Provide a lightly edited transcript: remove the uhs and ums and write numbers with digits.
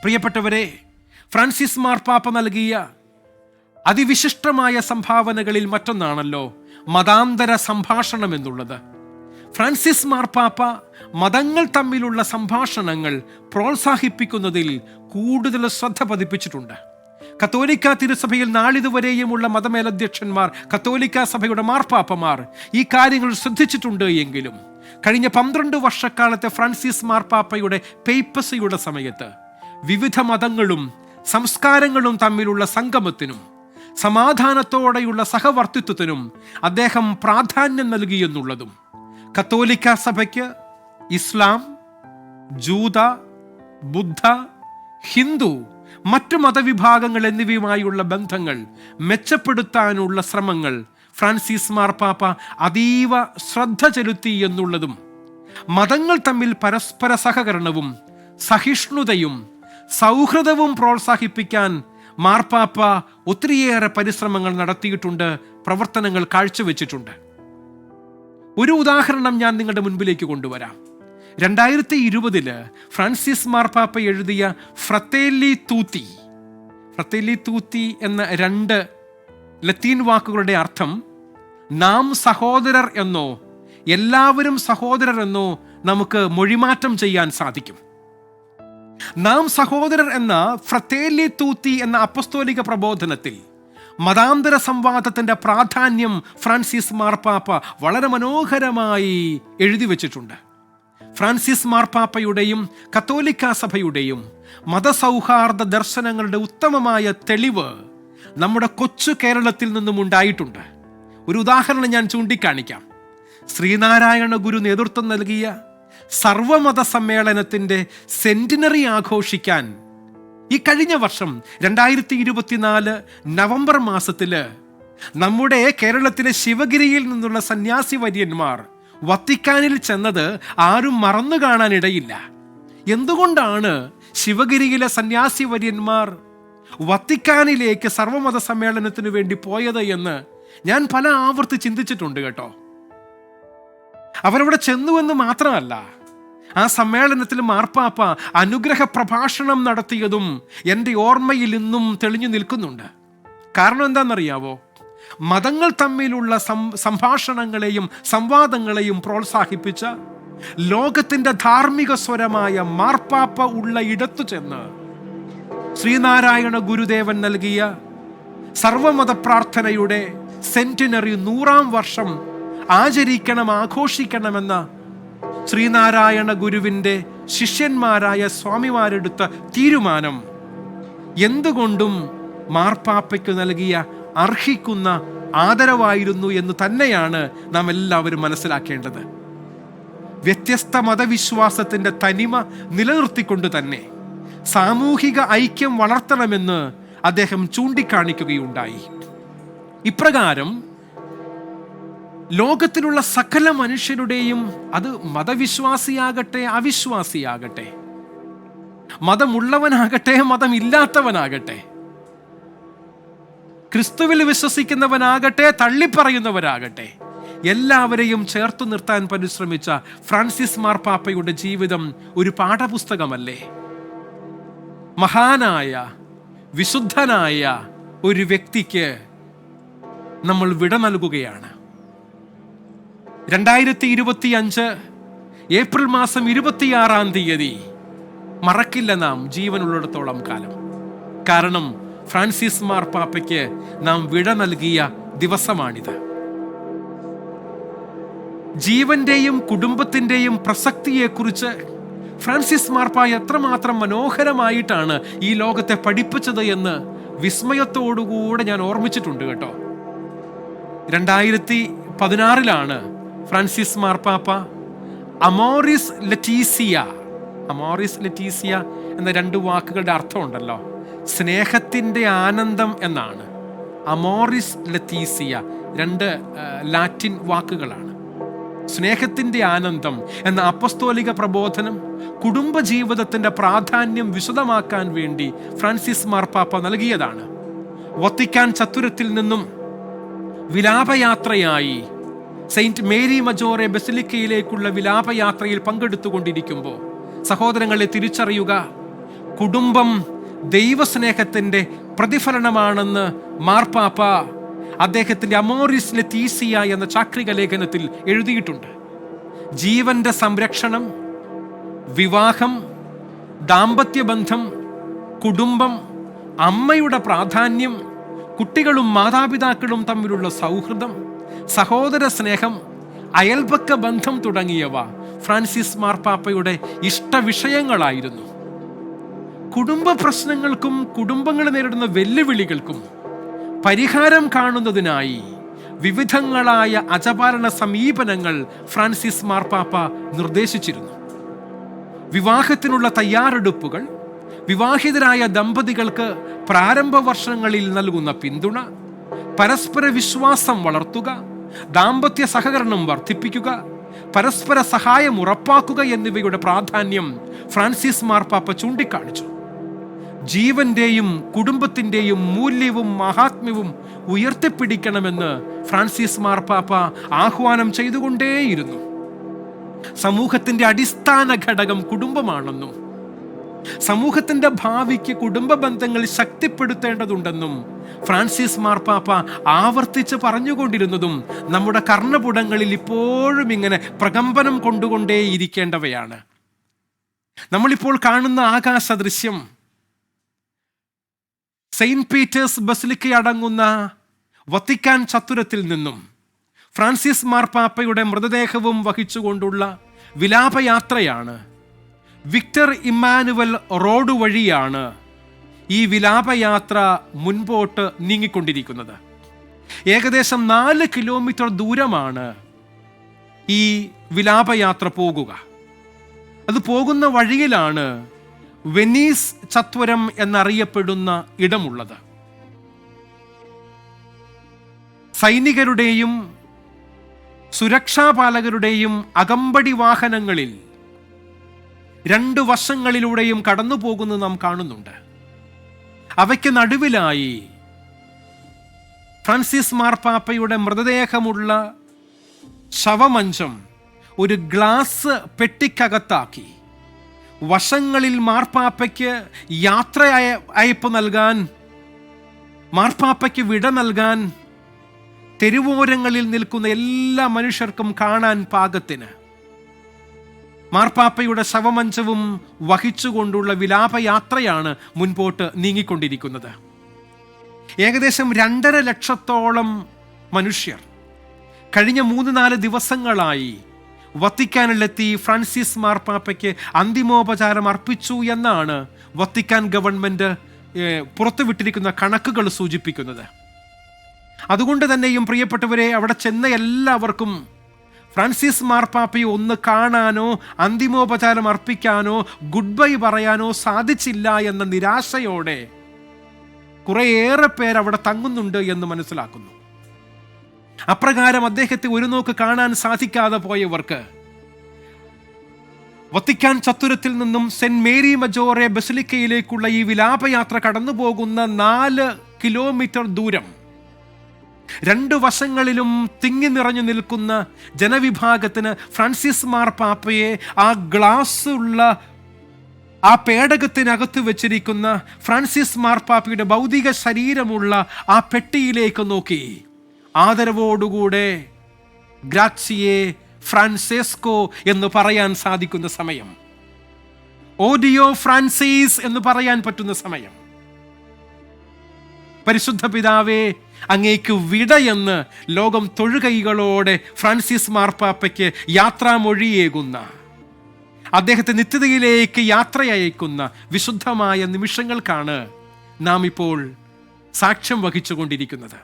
പ്രിയപ്പെട്ടവരെ, ഫ്രാൻസിസ് മാർപ്പാപ്പ നൽകിയ അതിവിശിഷ്ടമായ സംഭാവനകളിൽ മറ്റൊന്നാണല്ലോ മതാന്തര സംഭാഷണം എന്നുള്ളത്. ഫ്രാൻസിസ് മാർപ്പാപ്പ മതങ്ങൾ തമ്മിലുള്ള സംഭാഷണങ്ങൾ പ്രോത്സാഹിപ്പിക്കുന്നതിൽ കൂടുതൽ ശ്രദ്ധ പതിപ്പിച്ചിട്ടുണ്ട്. കത്തോലിക്ക തിരുസഭയിൽ നാളിതുവരെയുമുള്ള മതമേലധ്യക്ഷന്മാർ, കത്തോലിക്ക സഭയുടെ മാർപ്പാപ്പമാർ ഈ കാര്യങ്ങൾ ശ്രദ്ധിച്ചിട്ടുണ്ട് എങ്കിലും കഴിഞ്ഞ 12 വർഷക്കാലത്തെ ഫ്രാൻസിസ് മാർപ്പാപ്പയുടെ പേപ്പസിയുടെ സമയത്ത് വിവിധ മതങ്ങളും സംസ്കാരങ്ങളും തമ്മിലുള്ള സംഗമത്തിനും സമാധാനത്തോടെയുള്ള സഹവർത്തിത്വത്തിനും അദ്ദേഹം പ്രാധാന്യം നൽകിയെന്നുള്ളതും കത്തോലിക്ക സഭയ്ക്ക് ഇസ്ലാം, ജൂത, ബുദ്ധ, ഹിന്ദു, മറ്റു മതവിഭാഗങ്ങൾ എന്നിവയുമായുള്ള ബന്ധങ്ങൾ മെച്ചപ്പെടുത്താനുള്ള ശ്രമങ്ങൾ ഫ്രാൻസിസ് മാർപ്പാപ്പ അതീവ ശ്രദ്ധ ചെലുത്തി എന്നുള്ളതും മതങ്ങൾ തമ്മിൽ പരസ്പര സഹകരണവും സഹിഷ്ണുതയും സൗഹൃദവും പ്രോത്സാഹിപ്പിക്കാൻ മാർപ്പാപ്പ ഒത്തിരിയേറെ പരിശ്രമങ്ങൾ നടത്തിയിട്ടുണ്ട്, പ്രവർത്തനങ്ങൾ കാഴ്ചവെച്ചിട്ടുണ്ട്. ഒരു ഉദാഹരണം ഞാൻ നിങ്ങളുടെ മുൻപിലേക്ക് കൊണ്ടുവരാം. 2020 ഫ്രാൻസിസ് മാർപ്പാപ്പ എഴുതിയ ഫ്രത്തേല്ലി തൂത്തി എന്ന 2 ലത്തീൻ വാക്കുകളുടെ അർത്ഥം നാം സഹോദരർ എന്നോ എല്ലാവരും സഹോദരർ എന്നോ നമുക്ക് മൊഴിമാറ്റം ചെയ്യാൻ സാധിക്കും. നാം സഹോദരർ എന്ന ഫ്രത്തേല്ലി തൂത്തി എന്ന അപ്പസ്തോലിക പ്രബോധനത്തിൽ മതാന്തര സംവാദത്തിന്റെ പ്രാധാന്യം ഫ്രാൻസിസ് മാർപ്പാപ്പ വളരെ മനോഹരമായി എഴുതി വച്ചിട്ടുണ്ട്. ഫ്രാൻസിസ് മാർപ്പാപ്പയുടെയും കത്തോലിക്ക സഭയുടെയും മതസൗഹാർദ്ദ ദർശനങ്ങളുടെ ഉത്തമമായ തെളിവ് നമ്മുടെ കൊച്ചു കേരളത്തിൽ നിന്നും ഉണ്ടായിട്ടുണ്ട്. ഒരു ഉദാഹരണം ഞാൻ ചൂണ്ടിക്കാണിക്കാം. ശ്രീനാരായണ ഗുരു നേതൃത്വം നൽകിയ സർവമത സമ്മേളനത്തിന്റെ സെന്റിനറി ആഘോഷിക്കാൻ ഈ കഴിഞ്ഞ വർഷം 2024 നവംബർ മാസത്തില് നമ്മുടെ കേരളത്തിലെ ശിവഗിരിയിൽ നിന്നുള്ള സന്യാസി വര്യന്മാർ വത്തിക്കാനിൽ ചെന്നത് ആരും മറന്നു കാണാനിടയില്ല. എന്തുകൊണ്ടാണ് ശിവഗിരിയിലെ സന്യാസി വര്യന്മാർ വത്തിക്കാനിലേക്ക് സർവമത സമ്മേളനത്തിന് വേണ്ടി പോയത് എന്ന് ഞാൻ പല ആവർത്തി ചിന്തിച്ചിട്ടുണ്ട് കേട്ടോ. അവരവിടെ ചെന്നുവെന്ന് മാത്രമല്ല, ആ സമ്മേളനത്തിൽ മാർപ്പാപ്പ അനുഗ്രഹ പ്രഭാഷണം നടത്തിയതും എൻ്റെ ഓർമ്മയിൽ ഇന്നും തെളിഞ്ഞു നിൽക്കുന്നുണ്ട്. കാരണം എന്താണെന്നറിയാവോ? മതങ്ങൾ തമ്മിലുള്ള സംഭാഷണങ്ങളെയും സംവാദങ്ങളെയും പ്രോത്സാഹിപ്പിച്ച ലോകത്തിൻ്റെ ധാർമ്മിക സ്വരമായ മാർപ്പാപ്പ ഉള്ള ഇടത്തു ചെന്ന് ശ്രീനാരായണ ഗുരുദേവൻ നൽകിയ സർവമത പ്രാർത്ഥനയുടെ സെന്റിനറി 100ാം വർഷം ആഘോഷിക്കണമെന്ന ശ്രീനാരായണ ഗുരുവിൻ്റെ ശിഷ്യന്മാരായ സ്വാമിമാരെടുത്ത തീരുമാനം എന്തുകൊണ്ടും മാർപ്പാപ്പയ്ക്ക് നൽകിയ അർഹിക്കുന്ന ആദരവായിരുന്നു എന്ന് തന്നെയാണ് നാം എല്ലാവരും മനസ്സിലാക്കേണ്ടത്. വ്യത്യസ്ത മതവിശ്വാസത്തിന്റെ തനിമ നിലനിർത്തിക്കൊണ്ട് തന്നെ സാമൂഹിക ഐക്യം വളർത്തണമെന്ന് അദ്ദേഹം ചൂണ്ടിക്കാണിക്കുകയുണ്ടായി. ഇപ്രകാരം ലോകത്തിലുള്ള സകല മനുഷ്യരുടെയും, അത് മതവിശ്വാസിയാകട്ടെ അവിശ്വാസിയാകട്ടെ, മതമുള്ളവനാകട്ടെ മതമില്ലാത്തവനാകട്ടെ, ക്രിസ്തുവിൽ വിശ്വസിക്കുന്നവനാകട്ടെ തള്ളിപ്പറയുന്നവരാകട്ടെ, എല്ലാവരെയും ചേർത്തു നിർത്താൻ പരിശ്രമിച്ച ഫ്രാൻസിസ് മാർപ്പാപ്പയുടെ ജീവിതം ഒരു പാഠപുസ്തകമല്ലേ? മഹാനായ വിശുദ്ധനായ ഒരു വ്യക്തിക്ക് നമ്മൾ വിട നൽകുകയാണ്. 2025 ഏപ്രിൽ മാസം 26-ാം തീയതി മറക്കില്ല നാം ജീവനുള്ളിടത്തോളം കാലം. കാരണം ഫ്രാൻസിസ് മാർപ്പാപ്പയ്ക്ക് നാം വിട നൽകിയ ദിവസമാണിത്. ജീവന്റെയും കുടുംബത്തിന്റെയും പ്രസക്തിയെക്കുറിച്ച് ഫ്രാൻസിസ് മാർപ്പാപ്പ എത്രമാത്രം മനോഹരമായിട്ടാണ് ഈ ലോകത്തെ പഠിപ്പിച്ചത് എന്ന് വിസ്മയത്തോടുകൂടെ ഞാൻ ഓർമ്മിച്ചിട്ടുണ്ട് കേട്ടോ. 2016 ഫ്രാൻസിസ് മാർപ്പാപ്പ അമോറിസ് ലെറ്റീസിയ എന്ന 2 വാക്കുകളുടെ അർത്ഥമുണ്ടല്ലോ. സ്നേഹത്തിൻ്റെ ആനന്ദം എന്നാണ്. അമോറിസ് ലെറ്റീസിയ 2 ലാറ്റിൻ വാക്കുകളാണ്. സ്നേഹത്തിൻ്റെ ആനന്ദം എന്ന അപ്പസ്തോലിക പ്രബോധനം കുടുംബജീവിതത്തിൻ്റെ പ്രാധാന്യം വിശദമാക്കാൻ വേണ്ടി ഫ്രാൻസിസ് മാർപ്പാപ്പ നൽകിയതാണ്. വത്തിക്കാൻ ചത്തുരത്തിൽ നിന്നും വിലാപയാത്രയായി സെയിന്റ് മേരി മജോറെ ബസിലിക്കയിലേക്കുള്ള വിലാപയാത്രയിൽ പങ്കെടുത്തുകൊണ്ടിരിക്കുമ്പോൾ സഹോദരങ്ങളെ തിരിച്ചറിയുക, കുടുംബം ദൈവസ്നേഹത്തിൻ്റെ പ്രതിഫലനമാണെന്ന് മാർപ്പാപ്പ അദ്ദേഹത്തിൻ്റെ അമോറിസ് ലെത്തീസിയ എന്ന ചാക്രിക ലേഖനത്തിൽ എഴുതിയിട്ടുണ്ട്. ജീവന്റെ സംരക്ഷണം, വിവാഹം, ദാമ്പത്യബന്ധം, കുടുംബം, അമ്മയുടെ പ്രാധാന്യം, കുട്ടികളും മാതാപിതാക്കളും തമ്മിലുള്ള സൗഹൃദം, സഹോദര സ്നേഹം, അയൽപക്ക ബന്ധം തുടങ്ങിയവ ഫ്രാൻസിസ് മാർപ്പാപ്പയുടെ ഇഷ്ടവിഷയങ്ങളായിരുന്നു. കുടുംബ പ്രശ്നങ്ങൾക്കും കുടുംബങ്ങൾ നേരിടുന്ന വെല്ലുവിളികൾക്കും പരിഹാരം കാണുന്നതിനായി വിവിധങ്ങളായ അജപാലന സമീപനങ്ങൾ ഫ്രാൻസിസ് മാർപ്പാപ്പ നിർദ്ദേശിച്ചിരുന്നു. വിവാഹത്തിനുള്ള തയ്യാറെടുപ്പുകൾ, വിവാഹിതരായ ദമ്പതികൾക്ക് പ്രാരംഭ വർഷങ്ങളിൽ നൽകുന്ന പിന്തുണ, പരസ്പര വിശ്വാസം വളർത്തുക, ദാമ്പത്യ സഹകരണം വർദ്ധിപ്പിക്കുക, പരസ്പര സഹായം ഉറപ്പാക്കുക എന്നിവയുടെ പ്രാധാന്യം ഫ്രാൻസിസ് മാർപ്പാപ്പ ചൂണ്ടിക്കാണിച്ചു. ജീവന്റെയും കുടുംബത്തിൻ്റെയും മൂല്യവും മഹാത്മ്യവും ഉയർത്തിപ്പിടിക്കണമെന്ന് ഫ്രാൻസിസ് മാർപ്പാപ്പ ആഹ്വാനം ചെയ്തുകൊണ്ടേയിരുന്നു. സമൂഹത്തിന്റെ അടിസ്ഥാന ഘടകം കുടുംബമാണെന്നും സമൂഹത്തിന്റെ ഭാവിക്ക് കുടുംബ ബന്ധങ്ങൾ ശക്തിപ്പെടുത്തേണ്ടതുണ്ടെന്നും ഫ്രാൻസിസ് മാർപ്പാപ്പ ആവർത്തിച്ച് പറഞ്ഞുകൊണ്ടിരുന്നതും നമ്മുടെ കർണപുടങ്ങളിൽ ഇപ്പോഴും ഇങ്ങനെ പ്രകമ്പനം കൊണ്ടുകൊണ്ടേയിരിക്കേണ്ടവയാണ്. നമ്മളിപ്പോൾ കാണുന്ന ആകാശ ദൃശ്യം സെയിന്റ് പീറ്റേഴ്സ് ബസിലിക്ക അടങ്ങുന്ന വത്തിക്കാൻ ചത്തുരത്തിൽ നിന്നും ഫ്രാൻസിസ് മാർപ്പാപ്പയുടെ മൃതദേഹവും വഹിച്ചുകൊണ്ടുള്ള വിലാപയാത്രയാണ്. വിക്ടർ ഇമ്മാനുവൽ റോഡ് വഴിയാണ് ഈ വിലാപയാത്ര മുൻപോട്ട് നീങ്ങിക്കൊണ്ടിരിക്കുന്നത്. ഏകദേശം 4 കിലോമീറ്റർ ദൂരമാണ് ഈ വിലാപയാത്ര പോകുക. അത് പോകുന്ന വഴിയിലാണ് വെനീസ് ചത്വരം എന്നറിയപ്പെടുന്ന ഇടമുള്ളത്. സൈനികരുടെയും സുരക്ഷാപാലകരുടെയും അകമ്പടി വാഹനങ്ങളിൽ 2 വശങ്ങളിലൂടെയും കടന്നു പോകുന്നത് നാം കാണുന്നുണ്ട്. അവയ്ക്ക് നടുവിലായി ഫ്രാൻസിസ് മാർപ്പാപ്പയുടെ മൃതദേഹമുള്ള ശവമഞ്ചം ഒരു ഗ്ലാസ് പെട്ടിക്കകത്താക്കി വശങ്ങളിൽ മാർപ്പാപ്പയ്ക്ക് അയപ്പ് നൽകാൻ, മാർപ്പാപ്പയ്ക്ക് വിട നൽകാൻ തെരുവോരങ്ങളിൽ നിൽക്കുന്ന എല്ലാ മനുഷ്യർക്കും കാണാൻ പാകത്തിന് മാർപ്പാപ്പയുടെ ശവമഞ്ചവും വഹിച്ചുകൊണ്ടുള്ള വിലാപയാത്രയാണ് മുൻപോട്ട് നീങ്ങിക്കൊണ്ടിരിക്കുന്നത്. ഏകദേശം 2.5 ലക്ഷത്തോളം മനുഷ്യർ കഴിഞ്ഞ 3-4 ദിവസങ്ങളായി വത്തിക്കാനിലെത്തി ഫ്രാൻസിസ് മാർപ്പാപ്പയ്ക്ക് അന്തിമോപചാരം അർപ്പിച്ചു എന്നാണ് വത്തിക്കാൻ ഗവൺമെന്റ് പുറത്തുവിട്ടിരിക്കുന്ന കണക്കുകൾ സൂചിപ്പിക്കുന്നത്. അതുകൊണ്ട് തന്നെയും പ്രിയപ്പെട്ടവരെ, അവിടെ ചെന്ന എല്ലാവർക്കും ഫ്രാൻസിസ് മാർപ്പാപ്പയെ ഒന്ന് കാണാനോ അന്തിമോപചാരം അർപ്പിക്കാനോ ഗുഡ് ബൈ പറയാനോ സാധിച്ചില്ല എന്ന നിരാശയോടെ കുറേയേറെ പേർ അവിടെ തങ്ങുന്നുണ്ട് എന്ന് മനസ്സിലാക്കുന്നു. അപ്രകാരം അദ്ദേഹത്തെ ഒരു നോക്ക് കാണാൻ സാധിക്കാതെ പോയവർക്ക് വത്തിക്കാൻ ചത്തുരത്തിൽ നിന്നും സെന്റ് മേരി മജോറെ ബസിലിക്കയിലേക്കുള്ള ഈ വിലാപയാത്ര കടന്നു പോകുന്ന 4 കിലോമീറ്റർ ദൂരം 2 വശങ്ങളിലും തിങ്ങി നിറഞ്ഞു നിൽക്കുന്ന ജനവിഭാഗത്തിന് ഫ്രാൻസിസ് മാർപ്പാപ്പയെ ആ ഗ്ലാസ് ഉള്ള ആ പേടകത്തിനകത്ത് വെച്ചിരിക്കുന്ന ഫ്രാൻസിസ് മാർപ്പാപ്പയുടെ ഭൗതിക ശരീരമുള്ള ആ പെട്ടിയിലേക്ക് നോക്കി ആദരവോടുകൂടെ ഗ്രാസിയെ ഫ്രാൻസെസ്കോ എന്ന് പറയാൻ സാധിക്കുന്ന സമയം, ഓഡിയോ ഫ്രാൻസിസ് എന്ന് പറയാൻ പറ്റുന്ന സമയം, പരിശുദ്ധ പിതാവേ അങ്ങേക്ക് വിടയെന്ന് ലോകം തൊഴുകൈകളോടെ ഫ്രാൻസിസ് മാർപ്പാപ്പയ്ക്ക് യാത്രാമൊഴിയേകുന്ന, അദ്ദേഹത്തെ നിത്യതയിലേക്ക് യാത്രയയക്കുന്ന വിശുദ്ധമായ നിമിഷങ്ങൾക്കാണ് നാം ഇപ്പോൾ സാക്ഷ്യം വഹിച്ചുകൊണ്ടിരിക്കുന്നത്.